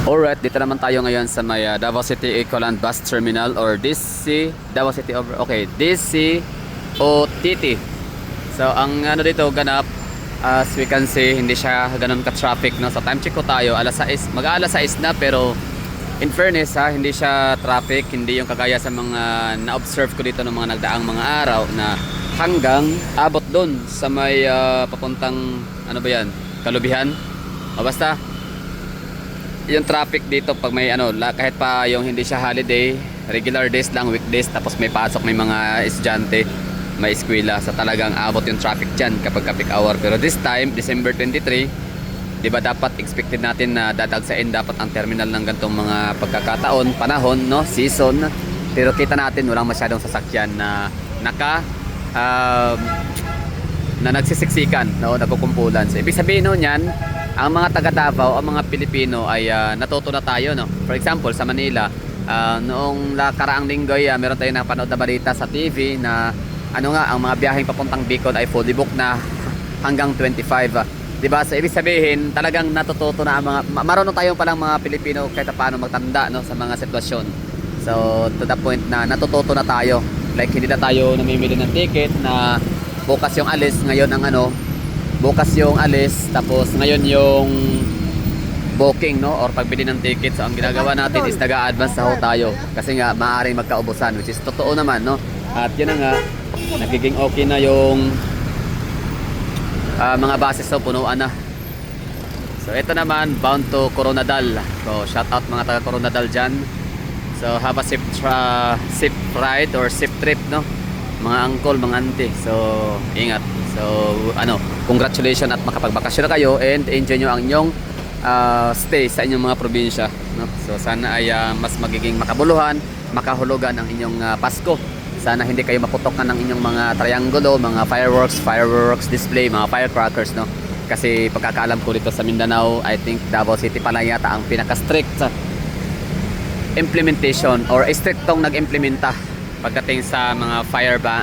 Alright, dito naman tayo ngayon sa may Davao City Ecoland Bus Terminal or DC, Davao City over, okay, DC OTT. So ang ano dito ganap, as we can see, hindi siya ganun ka-traffic, no? So time check ko tayo, alas 6, mag-aalas 6 na, pero in fairness ha, hindi siya traffic, hindi yung kagaya sa mga na-observe ko dito ng mga nagdaang mga araw na hanggang abot doon sa may papuntang, ano ba yan, Kalubihan. O basta yung traffic dito pag may ano, kahit pa yung hindi siya holiday, regular days lang, weekdays, tapos may pasok, may mga estudyante, may eskwela, sa talagang abot yung traffic dyan kapag peak hour. Pero this time, December 23, di ba dapat expected natin na dadagsain dapat ang terminal ng gantong mga pagkakataon, panahon, no, season. Pero kita natin walang masyadong sasakyan na na nagsisiksikan, no, nagkukumpulan. So ibig sabihin no niyan, ang mga taga Davao, ang mga Pilipino ay natuto na tayo, no. For example, sa Manila, noong karaang linggo ay meron tayong napanood na balita sa TV na ano nga, ang mga biyaheng papuntang Bicol ay fully booked na hanggang 25. Diba? So ibig sabihin, talagang natututo na ang mga, marunong tayong palang mga Pilipino kahit paano magtanda, no, sa mga sitwasyon. So to the point na natututo na tayo. Like hindi na tayo namimili ng ticket na bukas yung alis, ngayon ang ano, bukas yung alis, tapos ngayon yung booking, no, or pagbili ng ticket. So ang ginagawa natin is nag-a-advance na ho tayo kasi nga maaaring magkaubusan, which is totoo naman, no. At yun na nga, nagiging okay na yung mga buses, so punuan na. So ito naman, bound to Coronadal. So shout out mga taga Coronadal dyan. So have a safe ride or safe trip, no, mga uncle, mga auntie. So ingat. So ano, congratulations at makapagbakasyon na kayo and enjoy nyo ang inyong stay sa inyong mga probinsya, no? So sana ay mas magiging makabuluhan, makahulugan ang inyong Pasko. Sana hindi kayo maputokan ng inyong mga triangulo, mga fireworks display, mga firecrackers, no? Kasi pagkakaalam ko dito sa Mindanao, I think Davao City pala yata ang pinaka-strict implementation or strictong nag-implementa pagdating sa mga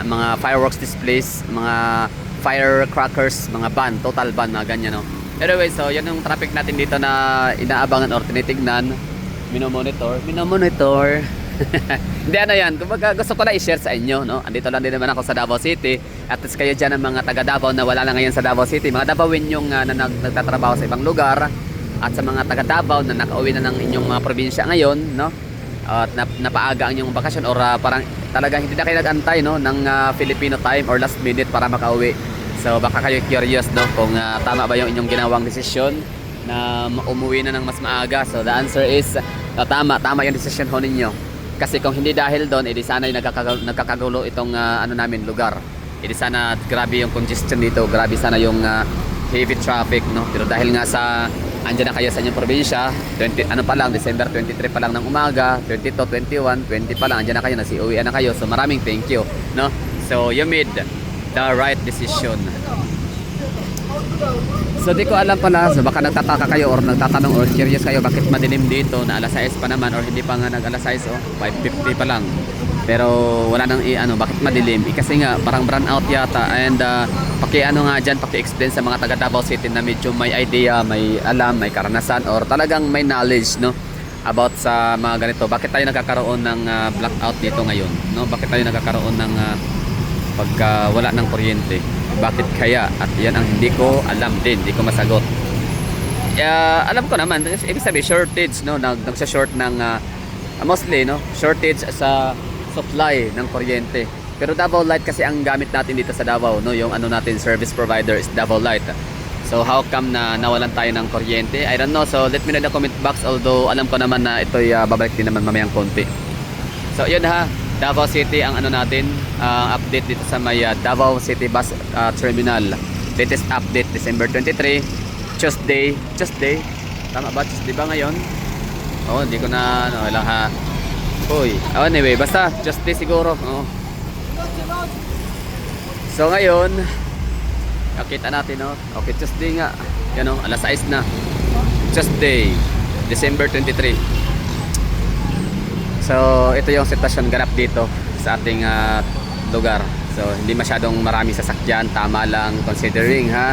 mga fireworks displays, mga firecrackers, mga ban, total ban, mga ganyan, no? Anyway, so yan yung traffic natin dito na inaabangan or tinitignan, minomonitor. Hindi, ano yan, kumbaga gusto ko na i-share sa inyo, no? Andito lang din naman ako sa Davao City. At least kayo dyan ang mga taga Davao na wala na ngayon sa Davao City, mga Davaoin yung na nagtatrabaho sa ibang lugar, at sa mga taga Davao na nakauwi na ng inyong mga probinsya ngayon, no? At napaaga ang inyong bakasyon or parang talagang hindi na kayo nag-antay, no, ng Filipino time or last minute para makauwi. So baka kayo curious, no, kung tama ba yung inyong ginawang desisyon na umuwi na ng mas maaga. So the answer is tama yung desisyon ho ninyo. Kasi kung hindi dahil doon, edi sana yung nagkakagulo itong ano namin lugar. Edi sana grabe yung congestion dito, grabe sana yung heavy traffic, no. Pero dahil nga sa andyan na kayo sa inyong probinsya, 20 ano pa lang, December 23 pa lang ng umaga, 22, 21, 20 pa lang, andyan na kayo, nasiuwian na kayo. So maraming thank you, no. So you made the right decision. So di ko alam pala, so baka nagtataka kayo or nagtatanong or curious kayo bakit madilim dito na alas 6 pa naman or hindi pa nga nag alas 6, oh, 5:50 pa lang. Pero wala nang ano, bakit madilim? Kasi nga parang brown out yata. And paki-ano nga dyan, paki-explain sa mga taga Davao City na medyo may idea, may alam, may karanasan or talagang may knowledge, no, about sa mga ganito. Bakit tayo nagkakaroon ng blackout dito ngayon, no? Bakit tayo nagkakaroon ng pagka wala ng kuryente? Bakit kaya? At yan ang hindi ko alam din, hindi ko masagot. Alam ko naman, ibig sabihin shortage, no, nagsa-short ng mostly, no, shortage sa supply ng kuryente. Pero Davao Light kasi ang gamit natin dito sa Davao, no, yung ano natin service provider is Davao Light. So how come na nawalan tayo ng kuryente? I don't know. So let me know in the comment box, although alam ko naman na ito'y babalik din naman mamayang konti. So yun ha, Davao City ang ano natin, update dito sa may Davao City Bus Terminal. Latest update December 23, Tuesday. Tama ba? Tuesday ba ngayon? Oh, hindi ko na ano lang ha. Uy, anyway, basta Tuesday siguro. Oh. So ngayon, nakita natin, no. Okay, Tuesday nga. Yan, oh, alas 6 na. Tuesday, December 23. So ito yung sitwasyon ganap dito sa ating lugar. So hindi masyadong marami sasakyan, tama lang considering ha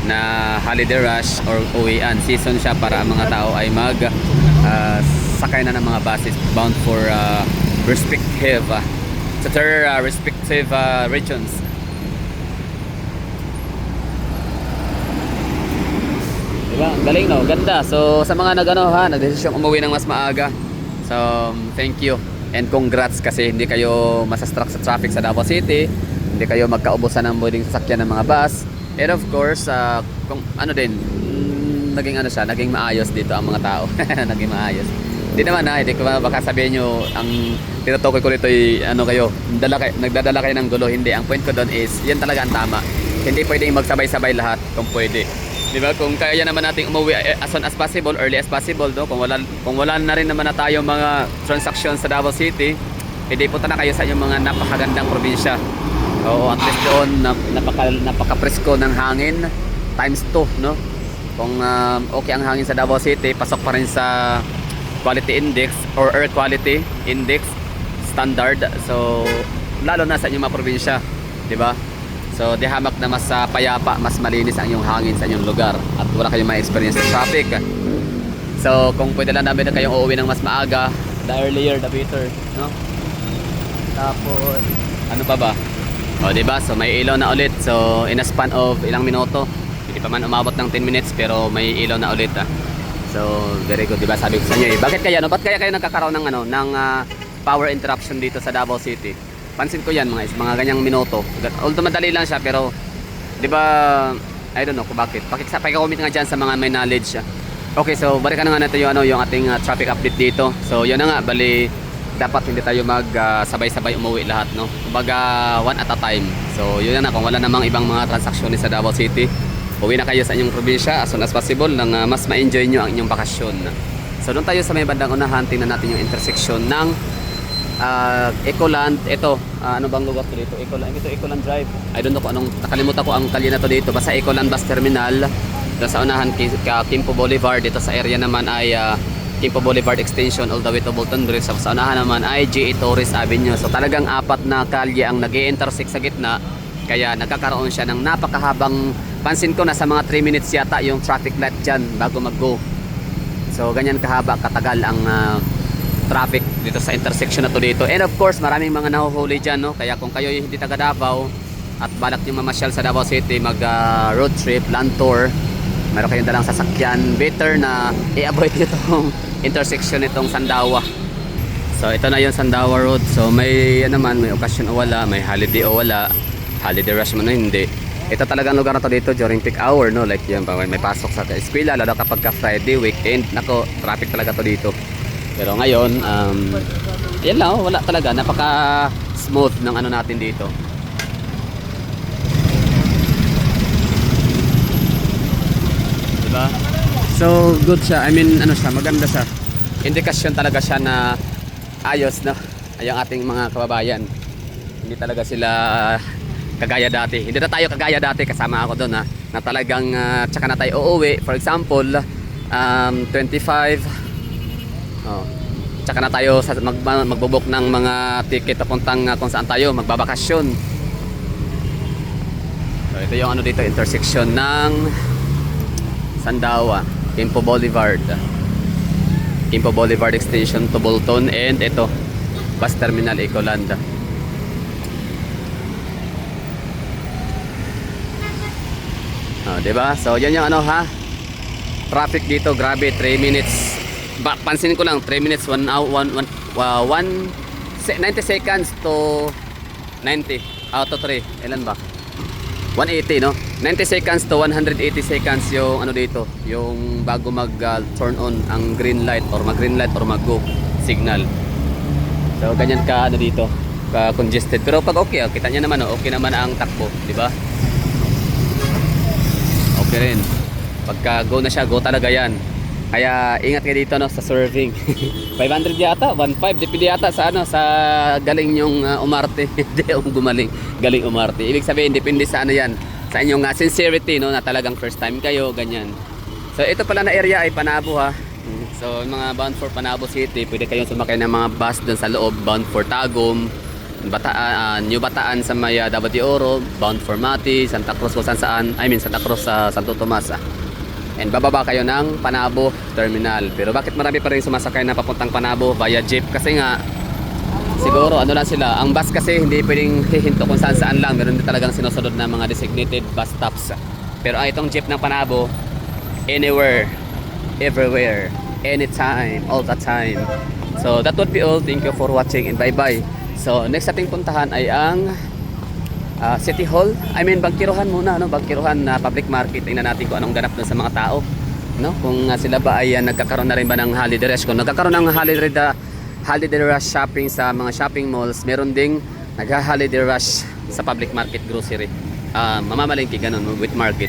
na holiday rush or uwian season siya para ang mga tao ay mag sakay na ng mga buses bound for to their respective regions. Diba? Ang galing, no? Ganda. So sa mga nagdesisyong umuwi ng mas maaga, so thank you and congrats kasi hindi kayo masastruck sa traffic sa Davao City, hindi kayo magkaubusan ng pwedeng sasakyan ng mga bus, and of course kung naging maayos dito ang mga tao. Naging maayos. Hindi naman hindi ko baka sabihin nyo ang tinutukoy ko dito ay nagdadala kayo ng gulo. Hindi, ang point ko doon is yan talaga ang tama. Hindi pwedeng magsabay-sabay lahat kung pwede. Di ba? Kung kaya naman nating umuwi as soon as possible, early as possible, no? Kung wala na rin naman na tayo mga transactions sa Davao City, hindi punta na kayo sa inyong mga napakagandang probinsya. Oo, at least doon napaka-presko ng hangin times 2, no? Kung okay ang hangin sa Davao City, pasok pa rin sa quality index or air quality index standard. So lalo na sa inyong mga probinsya, di ba? So di hamak na mas payapa, mas malinis ang inyong hangin sa inyong lugar at wala kayong ma-experience sa traffic. So kung pwede lang namin na kayong uuwi ng mas maaga, the earlier the better, no? Tapos ano pa ba? O di ba? So may ilaw na ulit. So in a span of ilang minuto, hindi pa man umabot ng 10 minutes pero may ilaw na ulit. So very good, di ba? Sabi ko sa inyo, bakit kaya kayo nagkakaroon ng power interruption dito sa Davao City? Pansin ko yan mga ganyang minuto. Although madali lang siya pero di ba, I don't know kung bakit. Paki-comment nga dyan sa mga may knowledge. Okay, so balikan na nga natin yung ating traffic update dito. So yun na nga, bali dapat hindi tayo sabay-sabay umuwi lahat, no? Kumbaga one at a time. So yun na, kung wala namang ibang mga transaksyon sa Davao City, uwi na kayo sa inyong probinsya as soon as possible nang mas ma-enjoy nyo ang inyong bakasyon. So doon tayo sa may bandang unahan, tingnan natin yung intersection ng Ecoland. Ito, ano bang lugar to dito? Ecoland Drive. I don't know kung anong, nakalimutan ko ang kalye na to dito. Basta Ecoland Bus Terminal. Doon sa unahan, Quimpo Boulevard. Dito sa area naman ay Quimpo Boulevard Extension all the way to Bolton Bridge. Sa unahan naman ay G.A. Torres Avenue. So talagang apat na kalye ang nag-i-intersect sa gitna. Kaya nagkakaroon siya ng napakahabang, pansin ko nasa mga 3 minutes yata yung traffic light dyan bago mag-go. So ganyan kahaba, katagal ang traffic dito sa intersection na to dito. And of course, maraming mga nahuhuli dyan, no? Kaya kung kayo hindi taga Davao at balak nyo mamasyal sa Davao City, mag road trip, land tour, meron kayong dalang sasakyan, better na i-avoid itong intersection itong Sandawa. So ito na yung Sandawa Road. So may may okasyon o wala, may holiday o wala, holiday rush man o hindi. Ito talagang lugar na to dito during peak hour, no? Like yan, may pasok sa eskwela, lalo kapag ka Friday, weekend, nako, traffic talaga to dito. Pero ngayon, yan lang, wala talaga, napaka smooth ng ano natin dito. Diba? So good siya, I mean maganda siya. Indikasyon talaga siya na ayos na yung ating mga kababayan. Hindi talaga sila kagaya dati. Hindi na tayo kagaya dati, kasama ako doon na talagang tsaka na tayo uuwi. For example, 25 tsaka na tayo magbubuk ng mga ticket papuntang kung saan tayo magbabakasyon. So ito yung dito, intersection ng Sandawa, Quimpo Boulevard Extension to Bolton, and ito Bus Terminal Ecoland. Diba? So yan yung traffic dito, grabe, 3 minutes. Pansin ko lang, 3 minutes, 90 seconds to 90 out of 3. Ilan ba? 180, no? 90 seconds to 180 seconds yung dito, yung bago mag turn on ang green light or mag-green light or mag-go signal. So ganyan ka dito, ka congested. Pero pag okay, kita niya naman, okay naman ang takbo, di ba? Okay rin. Pagka go na siya, go talaga yan. Kaya ingat kayo dito sa serving. 500 yata, 1.5 depende yata sa sa galing yung umarte. Hindi yung gumaling, galing umarte. Ibig sabihin depende sa yan, sa inyong sincerity, no, na talagang first time kayo, ganyan. So ito pala na area ay Panabo, ha. So mga bound for Panabo City, pwede kayong sumakay ng mga bus doon sa loob, bound for Tagum, New Bataan sa may Davao de Oro, bound for Mati, Santa Cruz kung saan, Santa Cruz sa Santo Tomas. and bababa kayo ng Panabo Terminal. Pero bakit marami pa rin sumasakay na papuntang Panabo via jeep? Kasi nga siguro ano lang sila, ang bus kasi hindi pwedeng hihinto kung saan saan lang, meron din talagang sinusunod na mga designated bus stops. Pero itong jeep ng Panabo, anywhere, everywhere, anytime, all the time. So that would be all. Thank you for watching and bye bye. So next ating puntahan ay ang City Hall. I mean Bangkiruhan muna, no? Bangkiruhan na public market. Tingnan natin kung anong ganap doon sa mga tao, no? Kung sila ba ay nagkakaroon na rin ba ng holiday rush. Kung nagkakaroon ng holiday rush shopping sa mga shopping malls, meron ding nagha-holiday rush sa public market grocery. Mamamalengke ganun with market.